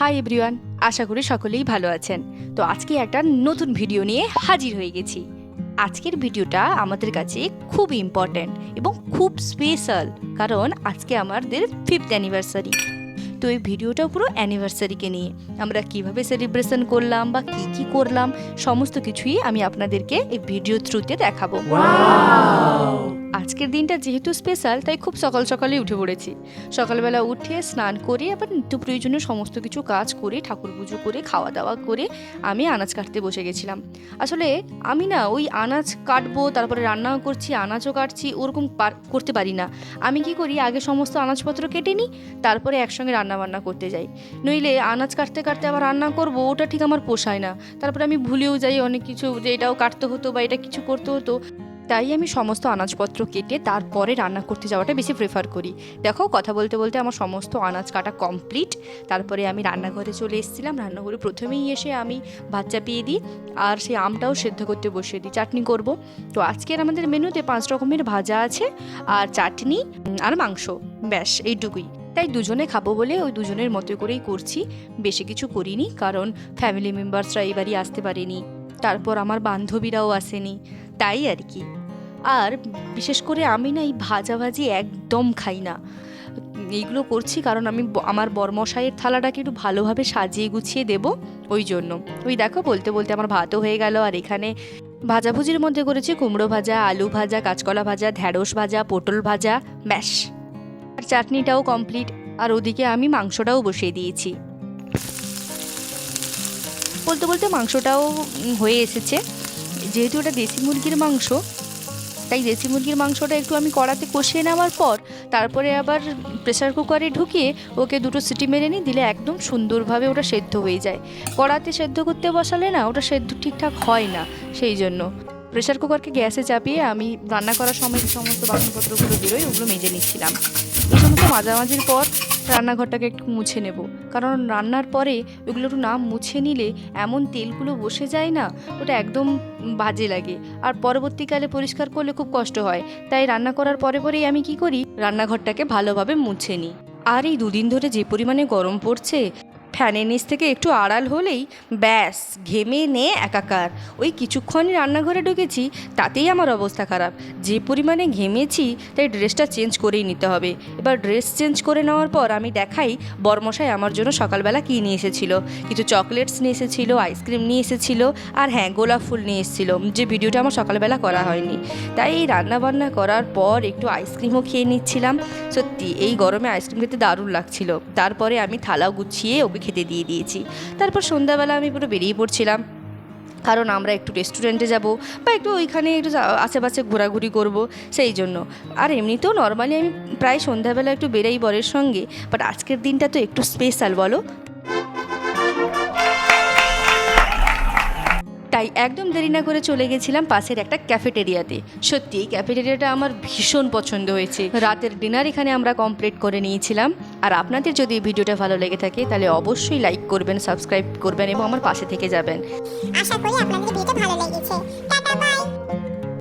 Hi everyone, আশা করি সকলেই ভালো আছেন। তো আজকে একটা নতুন ভিডিও নিয়ে হাজির হয়ে গেছি। আজকের ভিডিওটা আমাদের কাছে খুব ইম্পর্ট্যান্ট এবং খুব স্পেশাল, কারণ আজকে আমাদের 5th অ্যানিভার্সারি। তো এই ভিডিওটা পুরো অ্যানিভার্সারিকে নিয়ে আমরা কিভাবে সেলিব্রেশন করলাম বা কি করলাম সমস্ত কিছুই আমি আপনাদেরকে এই ভিডিও থ্রুতে দেখাবো। আজকের দিনটা যেহেতু স্পেশাল, তাই খুব সকাল সকালে উঠে পড়েছি। সকালবেলা উঠে স্নান করে আবার নিত্য প্রয়োজনীয় সমস্ত কিছু কাজ করে ঠাকুর পুজো করে খাওয়া দাওয়া করে আমি আনাজ কাটতে বসে গেছিলাম। আসলে আমি না ওই আনাজ কাটবো তারপরে রান্নাও করছি, আনাজও কাটছি, ওরকম করতে পারি না। আমি কি করি, আগে সমস্ত আনাজপত্র কেটে নিই, তারপরে একসঙ্গে রান্না বান্না করতে যাই। নইলে আনাজ কাটতে কাটতে আবার রান্না করবো, ওটা ঠিক আমার পোষায় না। তারপরে আমি ভুলেও যাই অনেক কিছু, যে এটাও কাটতে হতো বা এটা কিছু করতে হতো। তাই আমি সমস্ত আনাজপত্র কেটে তারপরে রান্না করতে যাওয়াটা বেশি প্রেফার করি। দেখো, কথা বলতে বলতে আমার সমস্ত আনাজ কাটা কমপ্লিট। তারপরে আমি রান্নাঘরে চলে এসেছিলাম। রান্নাঘরে প্রথমেই এসে আমি ভাত চাপিয়ে দিই, আর সেই আমটাও সেদ্ধ করতে বসিয়ে দিই, চাটনি করব। তো আজকের আমাদের মেনুতে 5 রকমের ভাজা আছে, আর চাটনি আর মাংস, ব্যাস এইটুকুই। তাই দুজনে খাবো বলে ওই দুজনের মতো করেই করছি, বেশি কিছু করিনি, কারণ ফ্যামিলি মেম্বার্সরা এবারই আসতে পারেনি, তারপর আমার বান্ধবীরাও আসেনি, তাই আর কি। আর বিশেষ করে আমি না এই ভাজাভাজি একদম খাই না। এইগুলো করছি কারণ আমি আমার বরমশাইয়ের থালাটাকে একটু ভালোভাবে সাজিয়ে গুছিয়ে দেব, ওই জন্য। ওই দেখো, বলতে বলতে আমার ভাতও হয়ে গেল। আর এখানে ভাজাভুজির মধ্যে করেছি কুমড়ো ভাজা, আলু ভাজা, কাঁচকলা ভাজা, ঢ্যাঁড়স ভাজা, পটল ভাজা, ব্যাস। আর চাটনিটাও কমপ্লিট। আর ওদিকে আমি মাংসটাও বসিয়ে দিয়েছি। বলতে বলতে মাংসটাও হয়ে এসেছে। যেহেতু ওটা দেশি মুরগির মাংস, তাই দেশি মুরগির মাংসটা একটু আমি কড়াতে কষিয়ে নেওয়ার পর তারপরে আবার প্রেসার কুকারে ঢুকিয়ে ওকে 2টো সিটি মেরে নিই, দিলে একদম সুন্দরভাবে ওটা সেদ্ধ হয়ে যায়। কড়াতে সেদ্ধ করতে বসালে না ওটা সেদ্ধ ঠিকঠাক হয় না, সেই জন্য প্রেসার কুকারকে গ্যাসে চাপিয়ে আমি রান্না করার সময় যে সমস্ত বাসনপত্রগুলো বেরোয় ওগুলো মেজে নিচ্ছিলাম। এই সমস্ত মাঝামাঝির পর রান্নাঘরটাকে একটু মুছে নেব, কারণ রান্নার পরে ওগুলো একটু না মুছে নিলে এমন তেলগুলো বসে যায় না, ওটা একদম বাজে লাগে। আর পরবর্তীকালে পরিষ্কার করলে খুব কষ্ট হয়। তাই রান্না করার পরেই আমি কি করি, রান্নাঘরটাকে ভালোভাবে মুছে নিই। আর এই 2 দিন ধরে যে পরিমাণে গরম পড়ছে, ফ্যানের নিচ থেকে একটু আড়াল হলেই ব্যাস ঘেমে নে একাকার। ওই কিছুক্ষণই রান্নাঘরে ঢুকেছি, তাতেই আমার অবস্থা খারাপ। যে পরিমাণে ঘেমেছি, তাই ড্রেসটা চেঞ্জ করেই নিতে হবে। এবার ড্রেস চেঞ্জ করে নেওয়ার পর আমি দেখাই বরমশাই আমার জন্য সকালবেলা কী নিয়ে এসেছিল। কিছু চকলেটস নিয়ে এসেছিলো, আইসক্রিম নিয়ে এসেছিলো, আর হ্যাঁ, গোলাপ ফুল নিয়ে এসেছিলো, যে ভিডিওটা আমার সকালবেলা করা হয়নি। তাই এই রান্নাবান্না করার পর একটু আইসক্রিমও খেয়ে নিচ্ছিলাম। সত্যি এই গরমে আইসক্রিম খেতে দারুণ লাগছিল। তারপরে আমি থালা গুছিয়ে ওকে খেতে দিয়ে দিয়েছি। তারপর সন্ধ্যাবেলা আমি পুরো বেরিয়ে পড়ছিলাম, কারণ আমরা একটু রেস্টুরেন্টে যাব বা একটু ওইখানে একটু আশেপাশে ঘোরাঘুরি করব, সেই জন্য। আর এমনিতেও নর্মালি আমি প্রায় সন্ধ্যাবেলা একটু বেরাই বরের সঙ্গে, বাট আজকের দিনটা তো একটু স্পেশাল, বলো। তাই একদম দেরি না করে চলে গেছিলাম পাশের একটা ক্যাফেটেরিয়াতে। সত্যি এই ক্যাফেটেরিয়াটা আমার ভীষণ পছন্দ হয়েছে। রাতের ডিনার এখানে আমরা কমপ্লিট করে নিয়েছিলাম। আর আপনাদের যদি এই ভিডিওটা ভালো লেগে থাকে, তাহলে অবশ্যই লাইক করবেন, সাবস্ক্রাইব করবেন এবং আমার পাশে থেকে যাবেন। আশা করি আপনাদের ভিডিওটা ভালো লেগেছে। Tata, by.